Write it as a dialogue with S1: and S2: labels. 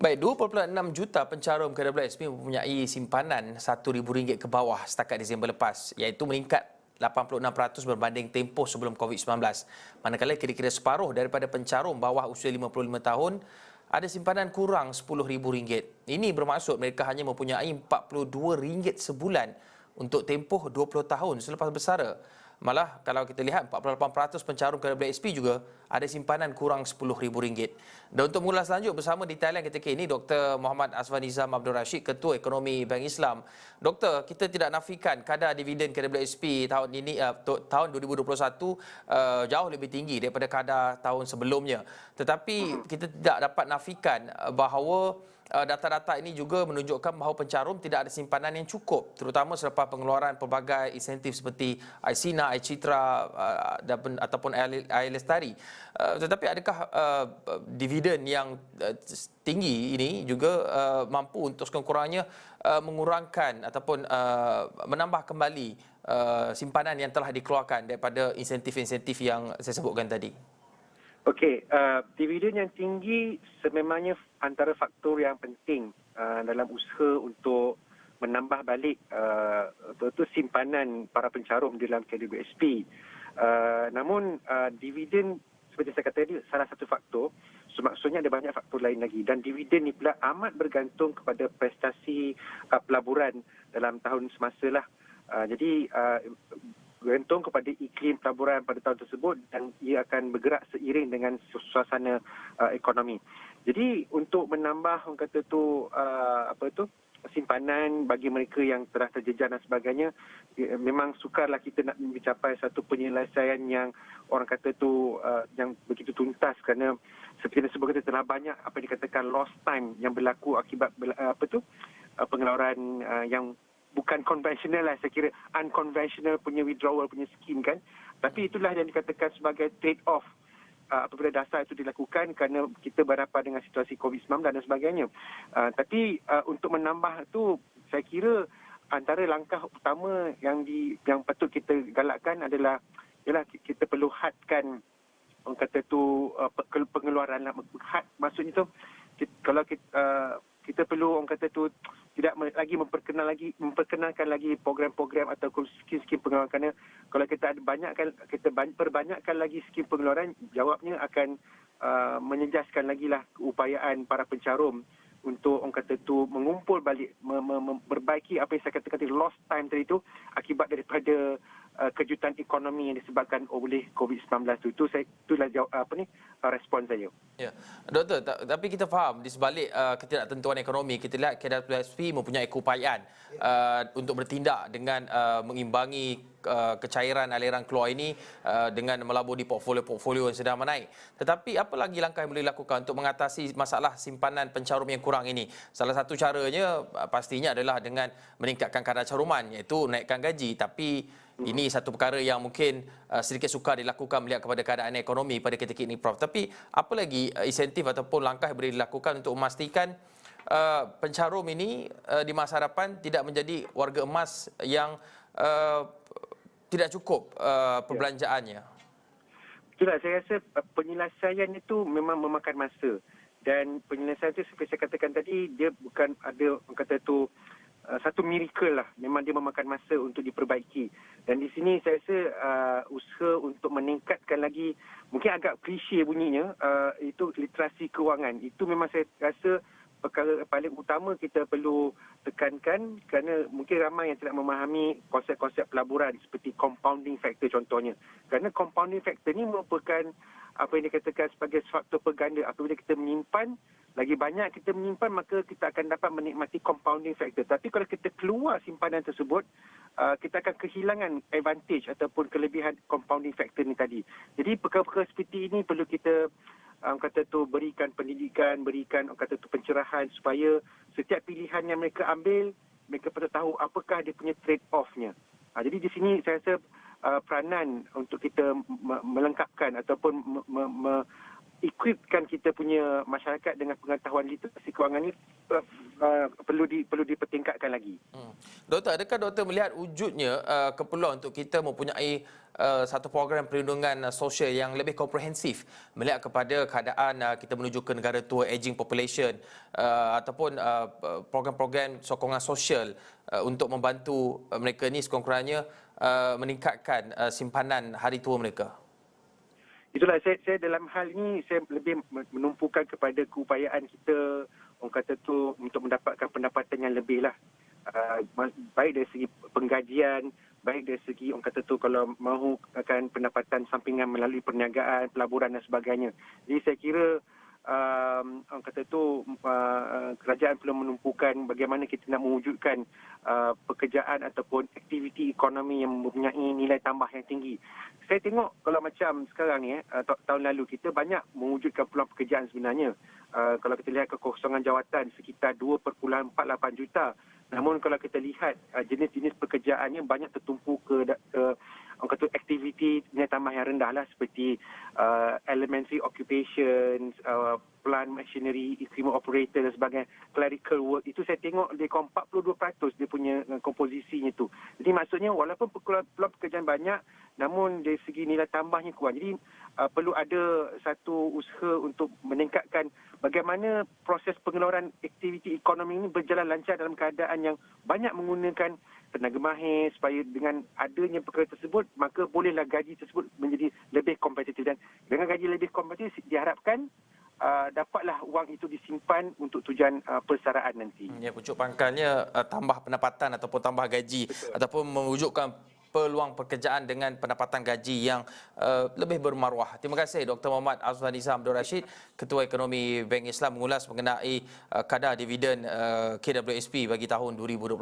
S1: Baik, 2.6 juta pencarum KWSP mempunyai simpanan RM1,000 ke bawah setakat Disember lepas, iaitu meningkat 86% berbanding tempoh sebelum COVID-19. Manakala kira-kira separuh daripada pencarum bawah usia 55 tahun ada simpanan kurang RM10,000. Ini bermaksud mereka hanya mempunyai RM42 sebulan untuk tempoh 20 tahun selepas bersara. Malah kalau kita lihat 48% pencarum KWSP juga ada simpanan kurang RM10,000. Dan untuk mengulas lanjut bersama di Thailand ketika ini Dr. Muhammad Azwan Nizam Abdul Rashid, Ketua Ekonomi Bank Islam. Doktor, kita tidak nafikan kadar dividen KWSP tahun ini tahun 2021 jauh lebih tinggi daripada kadar tahun sebelumnya. Tetapi kita tidak dapat nafikan bahawa data-data ini juga menunjukkan bahawa pencarum tidak ada simpanan yang cukup, terutama selepas pengeluaran pelbagai insentif seperti iSINA, iCitra ataupun Air Lestari. Tetapi adakah dividen yang tinggi ini juga mampu untuk sekurang-kurangnya mengurangkan ataupun menambah kembali simpanan yang telah dikeluarkan daripada insentif-insentif yang saya sebutkan tadi?
S2: Okey, dividen yang tinggi sememangnya antara faktor yang penting dalam usaha untuk menambah balik simpanan para pencarum di dalam KWSP. Namun dividen seperti saya kata tadi salah satu faktor, maksudnya ada banyak faktor lain lagi, dan dividen ni pula amat bergantung kepada prestasi pelaburan dalam tahun semasa lah. Jadi bergantung kepada iklim pelaburan pada tahun tersebut dan ia akan bergerak seiring dengan suasana ekonomi. Jadi untuk menambah orang kata tu simpanan bagi mereka yang telah terjejas dan sebagainya, memang sukarlah kita nak mencapai satu penyelesaian yang orang kata tu yang begitu tuntas, kerana seperti yang disebut telah banyak apa dikatakan lost time yang berlaku akibat pengeluaran yang bukan konvensional lah, saya kira unconventional punya withdrawal punya skim kan. Tapi itulah yang dikatakan sebagai trade-off apabila dasar itu dilakukan kerana kita berhadapan dengan situasi COVID-19 dan sebagainya. Tapi untuk menambah tu, saya kira antara langkah utama yang patut kita galakkan adalah ialah kita perlu hadkan orang kata tu pengeluaran lah. Had maksudnya tu kalau kita perlu orang kata tu tidak lagi memperkenalkan lagi program-program atau skim-skim pengeluaran, kerana kalau kita perbanyakkan lagi skim pengeluaran, jawabnya akan menyejaskan lagi lah keupayaan para pencarum untuk orang kata tu mengumpul balik, memperbaiki apa yang saya katakan tadi lost time tadi tu akibat daripada kejutan ekonomi yang disebabkan oleh COVID-19 tu. Itulah respon saya.
S1: Ya, Doktor, tapi kita faham di sebalik ketidaktentuan ekonomi, kita lihat KWSP mempunyai keupayaan untuk bertindak dengan mengimbangi kecairan aliran keluar ini dengan melabur di portfolio-portfolio yang sedang menaik. Tetapi apa lagi langkah yang boleh dilakukan untuk mengatasi masalah simpanan pencarum yang kurang ini? Salah satu caranya pastinya adalah dengan meningkatkan kadar caruman, iaitu naikkan gaji. Tapi ini satu perkara yang mungkin sedikit sukar dilakukan melihat kepada keadaan ekonomi pada ketika ini, Prof. Tapi apa lagi insentif ataupun langkah yang boleh dilakukan untuk memastikan pencarum ini di masa hadapan tidak menjadi warga emas yang tidak cukup perbelanjaannya?
S2: Itulah, saya rasa penyelesaian itu memang memakan masa. Dan penyelesaian itu seperti saya katakan tadi, dia bukan ada orang kata tu satu miracle lah. Memang dia memakan masa untuk diperbaiki. Dan di sini saya rasa usaha untuk meningkatkan lagi, mungkin agak klise bunyinya, itu literasi kewangan. Itu memang saya rasa perkara paling utama kita perlu tekankan, kerana mungkin ramai yang tidak memahami konsep-konsep pelaburan seperti compounding factor contohnya. Kerana compounding factor ni merupakan apa yang dikatakan sebagai faktor perganda. Apabila kita menyimpan, lagi banyak kita menyimpan, maka kita akan dapat menikmati compounding factor. Tapi kalau kita keluar simpanan tersebut, kita akan kehilangan advantage ataupun kelebihan compounding factor ni tadi. Jadi perkara-perkara seperti ini perlu kita kata tu berikan pendidikan, berikan kata tu pencerahan supaya setiap pilihan yang mereka ambil, mereka perlu tahu apakah dia punya trade off-nya. Jadi di sini saya rasa peranan untuk kita melengkapkan ataupun equipkan kita punya masyarakat dengan pengetahuan literasi kewangan ini perlu dipertingkatkan lagi.
S1: Doktor, adakah doktor melihat wujudnya keperluan untuk kita mempunyai satu program perlindungan sosial yang lebih komprehensif melihat kepada keadaan kita menuju ke negara tua, aging population, ataupun program-program sokongan sosial untuk membantu mereka ni sekurang-kurangnya meningkatkan simpanan hari tua mereka?
S2: Itulah saya dalam hal ini saya lebih menumpukan kepada keupayaan kita, orang kata tu, untuk mendapatkan pendapatan yang lebih lah. Baik dari segi penggajian, baik dari segi orang kata tu kalau mahu akan pendapatan sampingan melalui perniagaan, pelaburan dan sebagainya. Jadi saya kira orang kata tu kerajaan perlu menumpukan bagaimana kita nak mewujudkan pekerjaan ataupun aktiviti ekonomi yang mempunyai nilai tambah yang tinggi. Saya tengok kalau macam sekarang ni tahun lalu kita banyak mewujudkan peluang pekerjaan sebenarnya. Kalau kita lihat kekosongan jawatan sekitar 2.48 juta. Namun kalau kita lihat jenis-jenis pekerjaannya banyak tertumpu ke orang kata aktiviti nilai tambah yang rendah lah, seperti elementary occupations, plant machinery, equipment operator dan sebagainya, clerical work. Itu saya tengok dia 42% dia punya komposisinya tu. Jadi maksudnya walaupun peluang pekerjaan banyak, namun dari segi nilai tambahnya kurang. Jadi perlu ada satu usaha untuk meningkatkan bagaimana proses pengeluaran aktiviti ekonomi ini berjalan lancar dalam keadaan yang banyak menggunakan tenaga mahir, supaya dengan adanya perkara tersebut maka bolehlah gaji tersebut menjadi lebih kompetitif, dan dengan gaji lebih kompetitif diharapkan dapatlah wang itu disimpan untuk tujuan persaraan nanti.
S1: Ya, pucuk pangkalnya tambah pendapatan ataupun tambah gaji. Betul. Ataupun mewujudkan peluang pekerjaan dengan pendapatan gaji yang lebih bermaruah. Terima kasih Dr. Muhammad Azwan Nizam Abdul Rashid, Ketua Ekonomi Bank Islam, mengulas mengenai kadar dividen KWSP bagi tahun 2021.